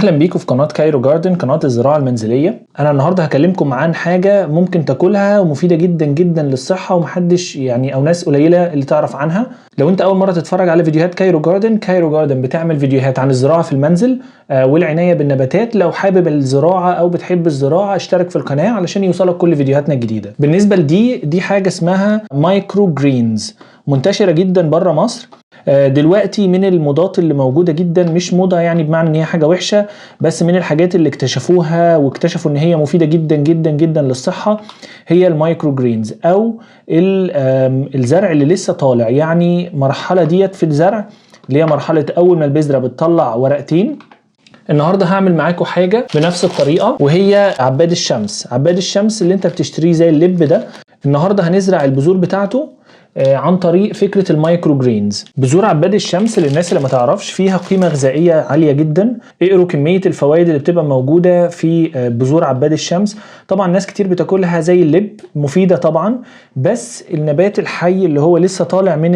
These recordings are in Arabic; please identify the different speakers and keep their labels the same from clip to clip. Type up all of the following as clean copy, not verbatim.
Speaker 1: اهلا بيكم في قناه كايرو جاردن، قناه الزراعه المنزليه. انا النهارده هكلمكم عن حاجه ممكن تاكلها ومفيده جدا جدا للصحه ومحدش او ناس قليله اللي تعرف عنها. لو انت اول مره تتفرج على فيديوهات كايرو جاردن بتعمل فيديوهات عن الزراعه في المنزل والعنايه بالنباتات. لو حابب الزراعه او بتحب الزراعه اشترك في القناه علشان يوصلك كل فيديوهاتنا الجديده. بالنسبه دي حاجه اسمها مايكرو جرينز، منتشره جدا بره مصر دلوقتي. من الموضات اللي موجوده جدا، مش موضه يعني بمعنى ان هي حاجه وحشه، بس من الحاجات اللي اكتشفوها واكتشفوا ان هي مفيده جدا جدا جدا للصحه هي المايكرو جرينز او الزرع اللي لسه طالع. يعني مرحله ديت في الزرع اللي هي مرحله اول ما البذره بتطلع ورقتين. النهارده هعمل معاكم حاجه بنفس الطريقه وهي عباد الشمس. عباد الشمس اللي انت بتشتريه زي اللب ده، النهارده هنزرع البذور بتاعته عن طريق فكره المايكرو جرينز. بذور عباد الشمس للناس اللي ما تعرفش فيها قيمه غذائيه عاليه جدا. اقروا كميه الفوائد اللي بتبقى موجوده في بذور عباد الشمس. طبعا ناس كتير بتاكلها زي اللب، مفيده طبعا، بس النبات الحي اللي هو لسه طالع من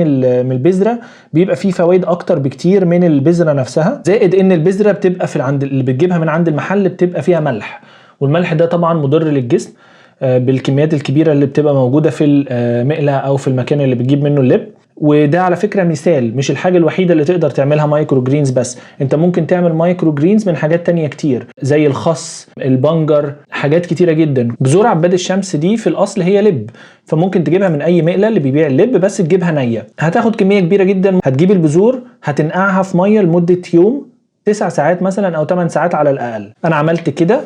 Speaker 1: البذره بيبقى فيه فوائد اكتر بكتير من البذره نفسها. زائد ان البذره بتبقى اللي بتجيبها من عند المحل بتبقى فيها ملح، والملح ده طبعا مضر للجسم بالكميات الكبيره اللي بتبقى موجوده في المقله او في المكان اللي بتجيب منه اللب. وده على فكره مثال، مش الحاجه الوحيده اللي تقدر تعملها مايكرو جرينز، بس انت ممكن تعمل مايكرو جرينز من حاجات تانية كتير زي الخس، البنجر، حاجات كتيره جدا. بذور عباد الشمس دي في الاصل هي لب، فممكن تجيبها من اي مقله اللي بيبيع اللب، بس تجيبها نيه. هتاخد كميه كبيره جدا. هتجيب البذور هتنقعها في ميه لمده يوم، 9 ساعات مثلا او 8 ساعات على الاقل. انا عملت كده.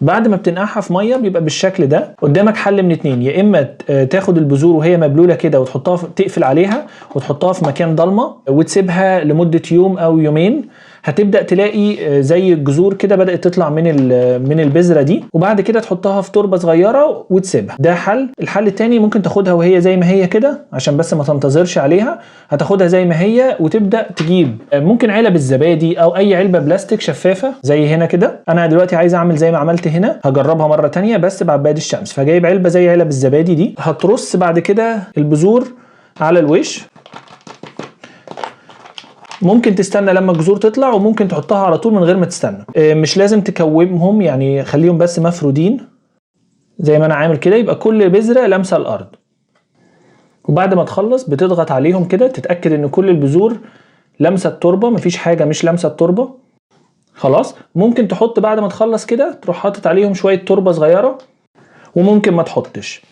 Speaker 1: بعد ما بتنقعها في ميه بيبقى بالشكل ده. قدامك حل من اتنين، يا اما تاخد البذور وهي مبلوله كده وتحطها تقفل عليها وتحطها في مكان ضلمه وتسيبها لمده يوم او يومين. هتبدا تلاقي زي الجذور كده بدات تطلع من البذره دي، وبعد كده تحطها في تربه صغيره وتسيبها. ده حل. الحل التاني ممكن تاخدها وهي زي ما هي كده عشان بس ما تنتظرش عليها. هتاخدها زي ما هي وتبدا تجيب ممكن علب الزبادي او اي علبه بلاستيك شفافه زي هنا كده. انا دلوقتي عايز اعمل زي ما عملت هنا، هجربها مره تانية بس بعباد الشمس. فجايب علبه زي علب الزبادي دي. هترص بعد كده البذور على الوش. ممكن تستنى لما الجذور تطلع وممكن تحطها على طول من غير ما تستنى. مش لازم تكومهم، يعني خليهم بس مفرودين زي ما انا عامل كده، يبقى كل بذرة لامسة الارض. وبعد ما تخلص بتضغط عليهم كده، تتأكد ان كل البذور لامسة التربة، مفيش حاجة مش لامسة التربة. خلاص. ممكن تحط بعد ما تخلص كده تروح حاطط عليهم شوية تربة صغيرة، وممكن ما تحطش.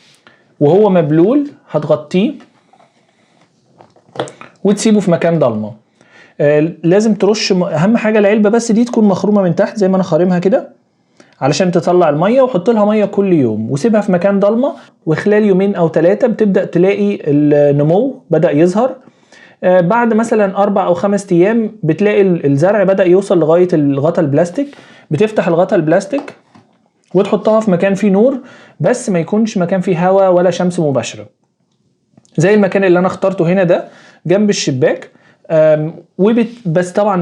Speaker 1: وهو مبلول هتغطيه وتسيبه في مكان ضلمة. لازم ترش اهم حاجه العلبه بس دي تكون مخرومه من تحت زي ما انا خارمها كده علشان تطلع الميه. وحط لها ميه كل يوم وسيبها في مكان ضلمه، وخلال يومين او 3 بتبدا تلاقي النمو بدا يظهر. بعد مثلا 4 أو 5 ايام بتلاقي الزرع بدا يوصل لغايه الغطا البلاستيك. بتفتح الغطا البلاستيك وتحطها في مكان فيه نور، بس ما يكونش مكان فيه هواء ولا شمس مباشره، زي المكان اللي انا اخترته هنا ده جنب الشباك. بس طبعا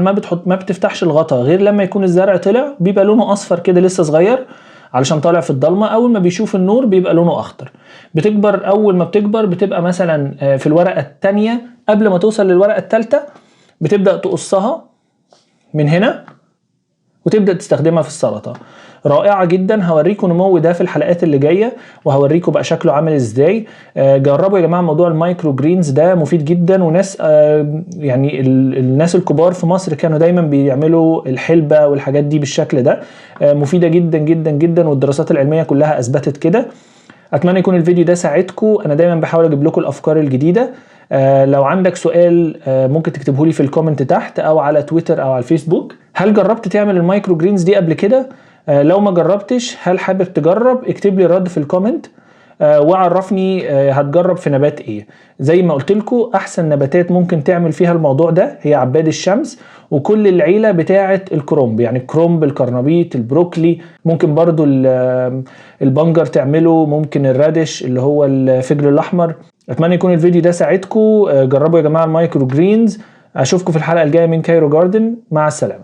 Speaker 1: ما بتفتحش الغطا غير لما يكون الزرع طلع، بيبقى لونه اصفر كده لسه صغير علشان طالع في الضلمه. اول ما بيشوف النور بيبقى لونه اخضر. بتكبر. اول ما بتكبر بتبقى مثلا في الورقه الثانيه قبل ما توصل للورقه الثالثه، بتبدا تقصها من هنا وتبدا تستخدمها في السلطه. رائعه جدا. هوريكم نمو ده في الحلقات اللي جايه، وهوريكم بقى شكله عامل ازاي. جربوا يا جماعه موضوع المايكرو جرينز ده، مفيد جدا. وناس يعني الناس الكبار في مصر كانوا دايما بيعملوا الحلبه والحاجات دي بالشكل ده. مفيده جدا جدا جدا، والدراسات العلميه كلها اثبتت كده. اتمنى يكون الفيديو ده ساعدكم. انا دايما بحاول اجيب لكم الافكار الجديده. لو عندك سؤال ممكن تكتبه لي في الكومنت تحت او على تويتر او على الفيسبوك. هل جربت تعمل المايكرو جرينز دي قبل كده؟ لو ما جربتش هل حابب تجرب؟ اكتب لي رد في الكومنت وعرفني هتجرب في نبات ايه. زي ما قلت لكم احسن نباتات ممكن تعمل فيها الموضوع ده هي عباد الشمس وكل العيله بتاعه الكرومب، يعني الكرومب، الكرنبيط، البروكلي، ممكن برضو البنجر تعمله، ممكن الرادش اللي هو الفجر الاحمر. اتمنى يكون الفيديو ده ساعدكم. جربوا يا جماعه المايكرو جرينز. اشوفكم في الحلقه الجايه من كايرو جاردن. مع السلامه.